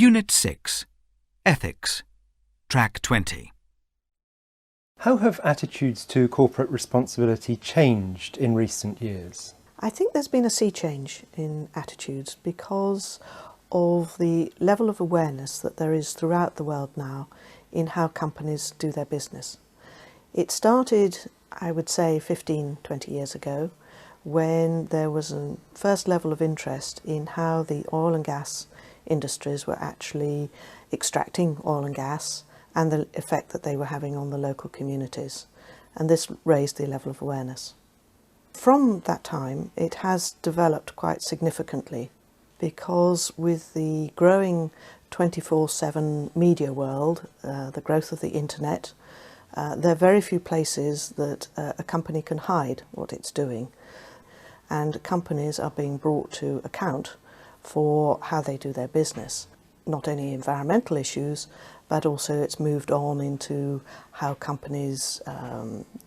Unit 6, Ethics, Track 20. How have attitudes to corporate responsibility changed in recent years? I think there's been a sea change in attitudes because of the level of awareness that there is throughout the world now in how companies do their business. It started, I would say, 15, 20 years ago, when there was a first level of interest in how the oil and gas industries were actually extracting oil and gas and the effect that they were having on the local communities. And this raised the level of awareness. From that time, it has developed quite significantly because with the growing 24/7 media world, the growth of the internet, there are very few places that a company can hide what it's doing. And companies are being brought to account for how they do their business. Not only environmental issues, but also it's moved on into how companies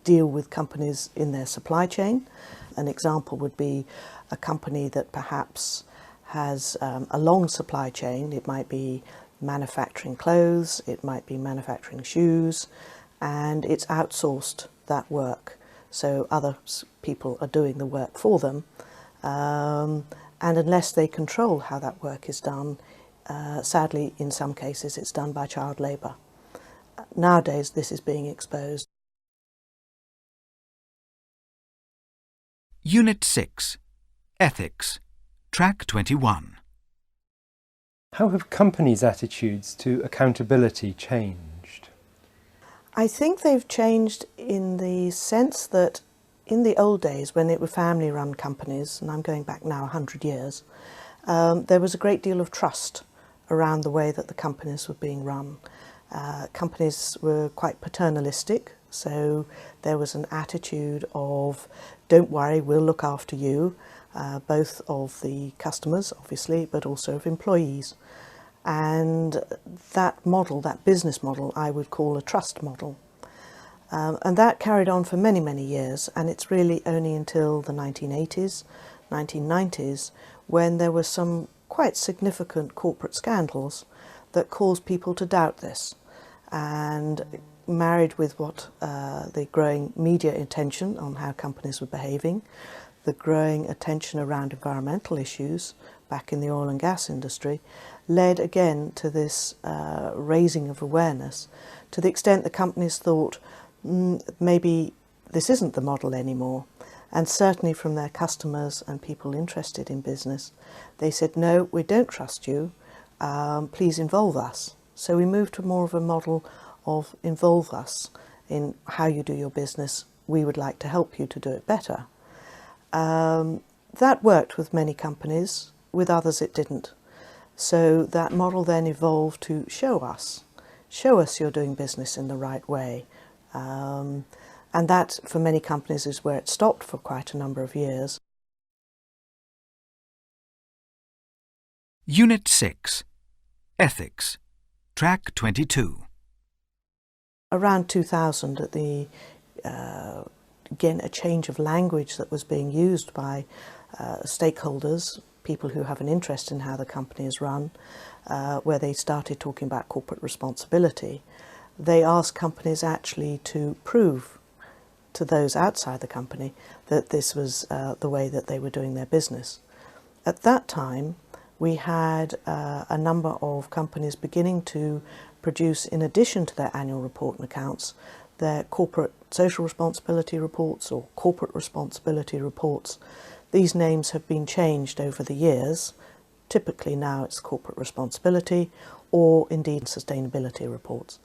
deal with companies in their supply chain. An example would be a company that perhaps has a long supply chain. It might be manufacturing clothes, it might be manufacturing shoes, and it's outsourced that work. So other people are doing the work for them. And unless they control how that work is done, sadly, in some cases, it's done by child labour. Nowadays, this is being exposed. Unit 6, Ethics, Track 21. How have companies' attitudes to accountability changed? I think they've changed in the sense that in the old days, when it were family-run companies, and I'm going back now 100 years, there was a great deal of trust around the way that the companies were being run. Companies were quite paternalistic, so there was an attitude of, don't worry, we'll look after you, both of the customers, obviously, but also of employees. And that model, that business model, I would call a trust model. And that carried on for many, many years, and it's really only until the 1980s, 1990s, when there were some quite significant corporate scandals that caused people to doubt this. And married with what the growing media attention on how companies were behaving, the growing attention around environmental issues back in the oil and gas industry, led again to this raising of awareness, to the extent the companies thought, maybe this isn't the model anymore. And certainly from their customers and people interested in business, they said, no, we don't trust you, please involve us. So we moved to more of a model of involve us in how you do your business. We would like to help you to do it better. That worked with many companies, with others it didn't. So that model then evolved to show us you're doing business in the right way. And that, for many companies, is where it stopped for quite a number of years. Unit 6, Ethics, Track 22. Around 2000, again, a change of language that was being used by stakeholders, people who have an interest in how the company is run, where they started talking about corporate responsibility. They asked companies actually to prove to those outside the company that this was the way that they were doing their business. At that time, we had a number of companies beginning to produce, in addition to their annual report and accounts, their corporate social responsibility reports or corporate responsibility reports. These names have been changed over the years. Typically now it's corporate responsibility or indeed sustainability reports.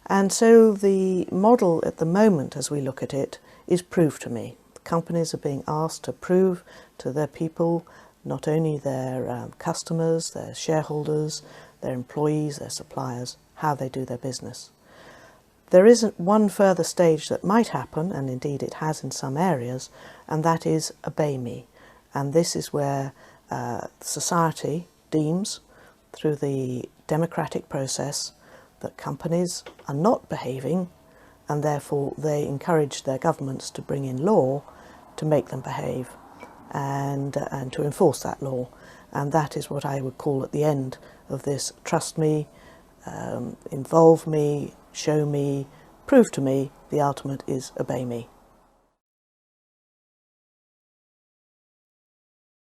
And so the model at the moment, as we look at it, is prove to me. Companies are being asked to prove to their people, not only their customers, their shareholders, their employees, their suppliers, how they do their business. There isn't one further stage that might happen, and indeed it has in some areas, and that is obey me. And this is where society deems, through the democratic process, that companies are not behaving, and therefore they encourage their governments to bring in law to make them behave and to enforce that law. and that is what I would call at the end of this: trust me, involve me, show me, prove to me. The ultimate is obey me.